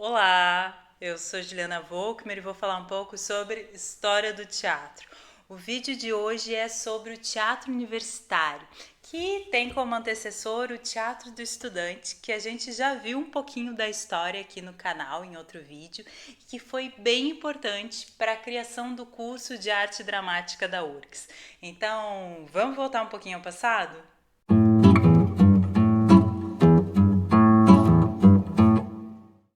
Olá, eu sou Juliana Volkmer e vou falar um pouco sobre história do teatro. O vídeo de hoje é sobre o teatro universitário, que tem como antecessor o teatro do estudante, que a gente já viu um pouquinho da história aqui no canal em outro vídeo, e que foi bem importante para a criação do curso de arte dramática da URGS. Então, vamos voltar um pouquinho ao passado?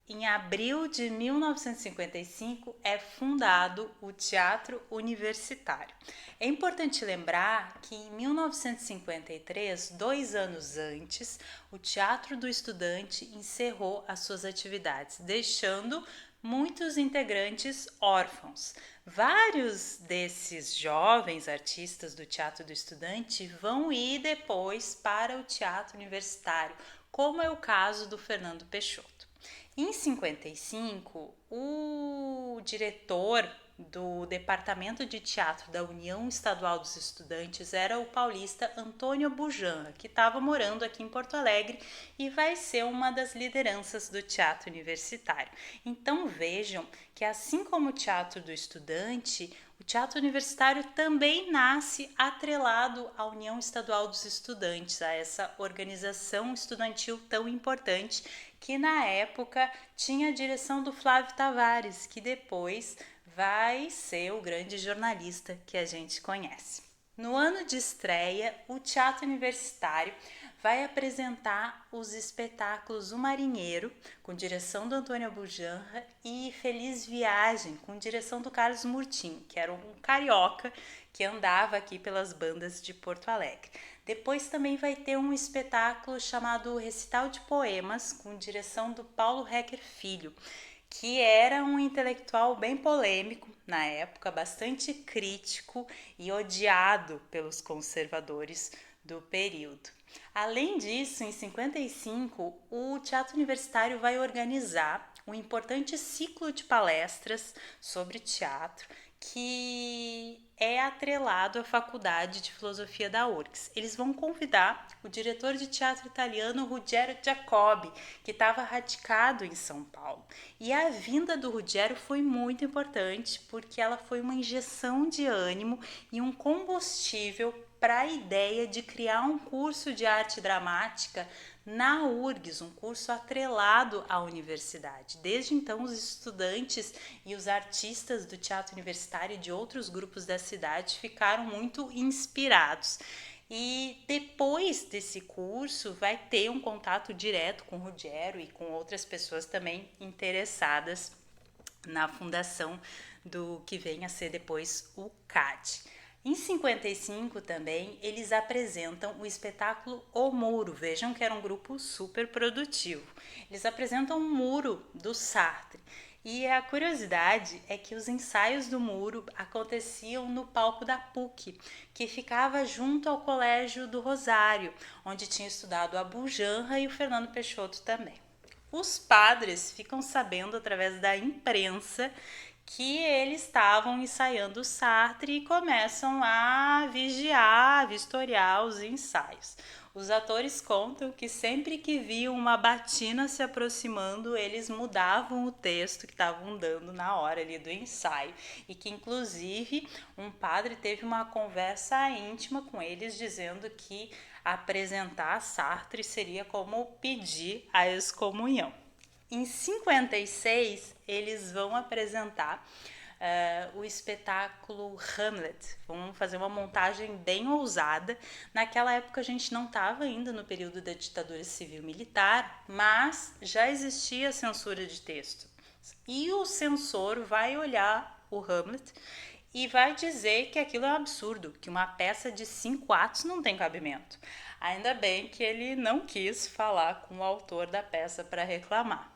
Em abril de 1955 é fundado o Teatro Universitário. É importante lembrar que em 1953, 2 anos antes, o Teatro do Estudante encerrou as suas atividades, deixando muitos integrantes órfãos. Vários desses jovens artistas do Teatro do Estudante vão ir depois para o Teatro Universitário, como é o caso do Fernando Peixoto. Em 55, o diretor do Departamento de Teatro da União Estadual dos Estudantes era o paulista Antônio Bujanra, que estava morando aqui em Porto Alegre e vai ser uma das lideranças do teatro universitário. Então vejam que, assim como o Teatro do Estudante, o teatro universitário também nasce atrelado à União Estadual dos Estudantes, a essa organização estudantil tão importante que na época tinha a direção do Flávio Tavares, que depois vai ser o grande jornalista que a gente conhece. No ano de estreia, o Teatro Universitário vai apresentar os espetáculos O Marinheiro, com direção do Antônio Bujanra, e Feliz Viagem, com direção do Carlos Murtinho, que era um carioca que andava aqui pelas bandas de Porto Alegre. Depois também vai ter um espetáculo chamado Recital de Poemas, com direção do Paulo Hecker Filho, que era um intelectual bem polêmico na época, bastante crítico e odiado pelos conservadores do período. Além disso, em 55, o Teatro Universitário vai organizar um importante ciclo de palestras sobre teatro que é atrelado à Faculdade de Filosofia da URGS. Eles vão convidar o diretor de teatro italiano Ruggero Giacobbi, que estava radicado em São Paulo. E a vinda do Ruggero foi muito importante, porque ela foi uma injeção de ânimo e um combustível para a ideia de criar um curso de arte dramática na URGS, um curso atrelado à universidade. Desde então, os estudantes e os artistas do teatro universitário e de outros grupos da cidade ficaram muito inspirados. E depois desse curso vai ter um contato direto com o Ruggero e com outras pessoas também interessadas na fundação do que vem a ser depois o CAD. Em 55 também eles apresentam o espetáculo O Muro. Vejam que era um grupo super produtivo. Eles apresentam o Muro do Sartre. E a curiosidade é que os ensaios do Muro aconteciam no palco da PUC, que ficava junto ao Colégio do Rosário, onde tinha estudado a Bujanra e o Fernando Peixoto também. Os padres ficam sabendo através da imprensa que eles estavam ensaiando Sartre e começam a vigiar, a vistoriar os ensaios. Os atores contam que sempre que viam uma batina se aproximando, eles mudavam o texto que estavam dando na hora ali do ensaio, e que inclusive um padre teve uma conversa íntima com eles dizendo que apresentar Sartre seria como pedir a excomunhão. Em 56, eles vão apresentar o espetáculo Hamlet. Vão fazer uma montagem bem ousada. Naquela época a gente não estava ainda no período da ditadura civil-militar, mas já existia censura de texto. E o censor vai olhar o Hamlet e vai dizer que aquilo é um absurdo, que uma peça de 5 atos não tem cabimento. Ainda bem que ele não quis falar com o autor da peça para reclamar.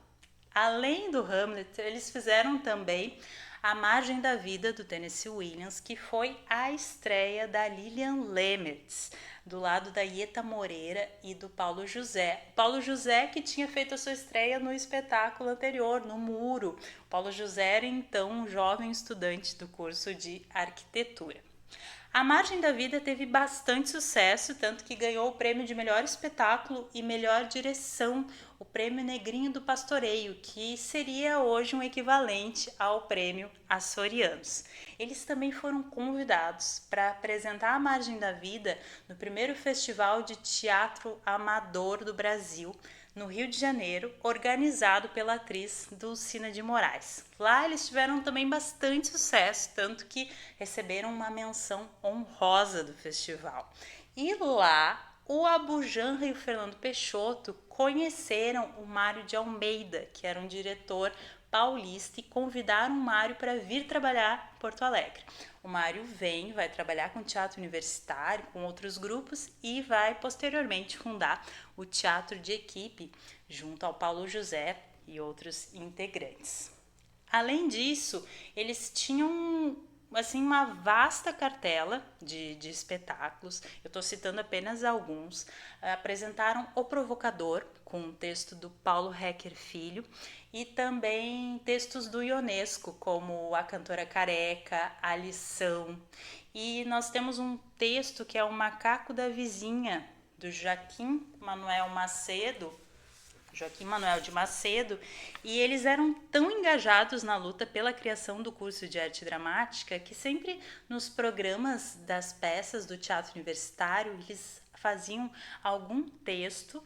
Além do Hamlet, eles fizeram também A Margem da Vida, do Tennessee Williams, que foi a estreia da Lilian Lemertz, do lado da Ieta Moreira e do Paulo José. Paulo José que tinha feito a sua estreia no espetáculo anterior, no Muro. Paulo José era então um jovem estudante do curso de arquitetura. A Margem da Vida teve bastante sucesso, tanto que ganhou o prêmio de melhor espetáculo e melhor direção, o prêmio Negrinho do Pastoreio, que seria hoje um equivalente ao prêmio Açorianos. Eles também foram convidados para apresentar A Margem da Vida no primeiro Festival de Teatro Amador do Brasil, no Rio de Janeiro, organizado pela atriz Dulcina de Moraes. Lá eles tiveram também bastante sucesso, tanto que receberam uma menção honrosa do festival. E lá, o Abujamra e o Fernando Peixoto conheceram o Mário de Almeida, que era um diretor paulista, e convidaram o Mário para vir trabalhar em Porto Alegre. O Mário vai trabalhar com teatro universitário, com outros grupos, e vai posteriormente fundar o Teatro de Equipe, junto ao Paulo José e outros integrantes. Além disso, eles tinham uma vasta cartela de espetáculos. Eu estou citando apenas alguns. Apresentaram O Provocador, com um texto do Paulo Hecker Filho, e também textos do Ionesco, como A Cantora Careca, A Lição. E nós temos um texto que é O Macaco da Vizinha, do Joaquim Manuel de Macedo, e eles eram tão engajados na luta pela criação do curso de arte dramática que sempre nos programas das peças do teatro universitário eles faziam algum texto,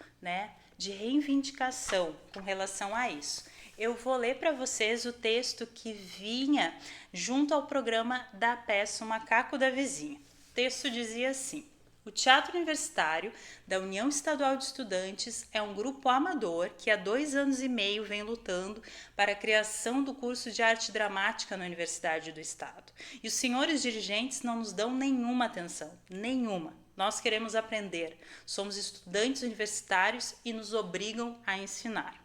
de reivindicação com relação a isso. Eu vou ler para vocês o texto que vinha junto ao programa da peça O Macaco da Vizinha. O texto dizia assim: o Teatro Universitário da União Estadual de Estudantes é um grupo amador que há 2 anos e meio vem lutando para a criação do curso de arte dramática na Universidade do Estado. E os senhores dirigentes não nos dão nenhuma atenção, nenhuma. Nós queremos aprender, somos estudantes universitários e nos obrigam a ensinar.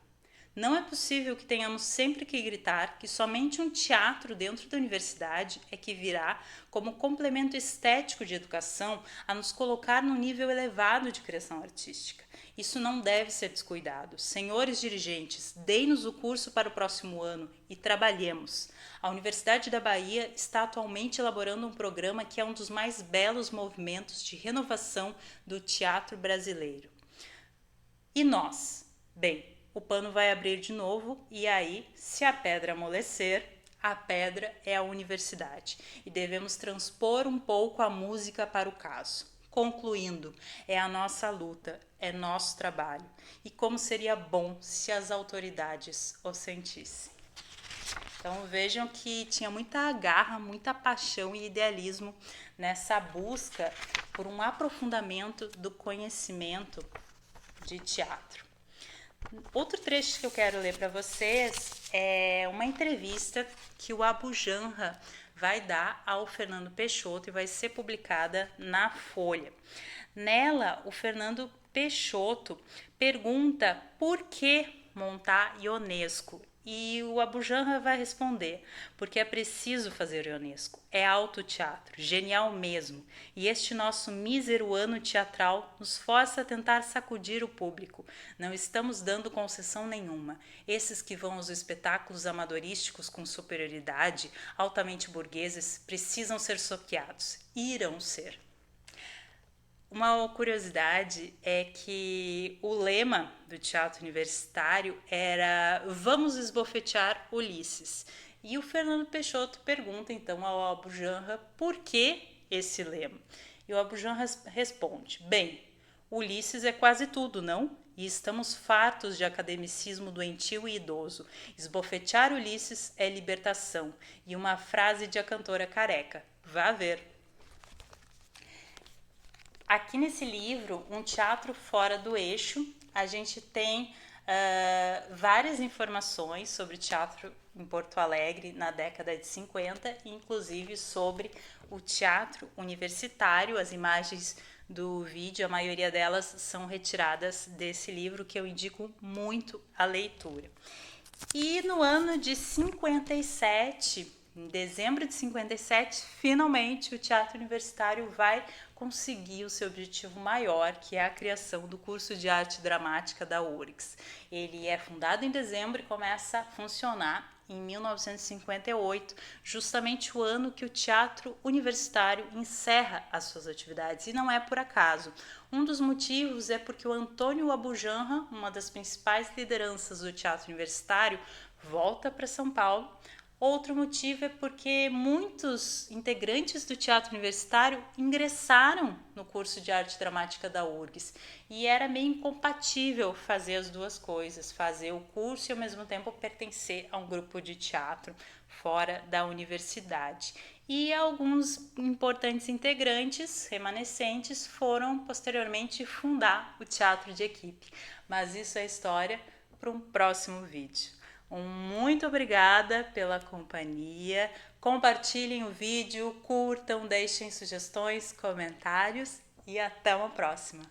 Não é possível que tenhamos sempre que gritar que somente um teatro dentro da universidade é que virá como complemento estético de educação a nos colocar num nível elevado de criação artística. Isso não deve ser descuidado. Senhores dirigentes, deem-nos o curso para o próximo ano e trabalhemos. A Universidade da Bahia está atualmente elaborando um programa que é um dos mais belos movimentos de renovação do teatro brasileiro. E nós? Bem, o pano vai abrir de novo e aí, se a pedra amolecer, a pedra é a universidade e devemos transpor um pouco a música para o caso. Concluindo, é a nossa luta, é nosso trabalho e como seria bom se as autoridades o sentissem. Então vejam que tinha muita garra, muita paixão e idealismo nessa busca por um aprofundamento do conhecimento de teatro. Outro trecho que eu quero ler para vocês é uma entrevista que o Abujamra vai dar ao Fernando Peixoto e vai ser publicada na Folha. Nela, o Fernando Peixoto pergunta por que montar Ionesco. E o Abujamra vai responder, porque é preciso fazer Ionesco. É autoteatro, genial mesmo. E este nosso mísero ano teatral nos força a tentar sacudir o público. Não estamos dando concessão nenhuma. Esses que vão aos espetáculos amadorísticos com superioridade, altamente burgueses, precisam ser soqueados. Irão ser. Uma curiosidade é que o lema do teatro universitário era "Vamos esbofetear Ulisses". E o Fernando Peixoto pergunta então ao Abujamra por que esse lema. E o Abujamra responde: bem, Ulisses é quase tudo, não? E estamos fartos de academicismo doentio e idoso. Esbofetear Ulisses é libertação. E uma frase de A Cantora Careca: vá ver. Aqui nesse livro, Um Teatro Fora do Eixo, a gente tem várias informações sobre teatro em Porto Alegre na década de 50, inclusive sobre o teatro universitário. As imagens do vídeo, a maioria delas são retiradas desse livro, que eu indico muito a leitura. E no ano de 57, Em dezembro de 57, finalmente o Teatro Universitário vai conseguir o seu objetivo maior, que é a criação do curso de arte dramática da URGS. Ele é fundado em dezembro e começa a funcionar em 1958, justamente o ano que o Teatro Universitário encerra as suas atividades, e não é por acaso. Um dos motivos é porque o Antônio Abujamra, uma das principais lideranças do Teatro Universitário, volta para São Paulo. Outro motivo é porque muitos integrantes do Teatro Universitário ingressaram no curso de arte dramática da URGS e era meio incompatível fazer as duas coisas, fazer o curso e ao mesmo tempo pertencer a um grupo de teatro fora da universidade. E alguns importantes integrantes remanescentes foram posteriormente fundar o teatro de equipe, mas isso é história para um próximo vídeo. Muito obrigada pela companhia. Compartilhem o vídeo, curtam, deixem sugestões, comentários e até uma próxima.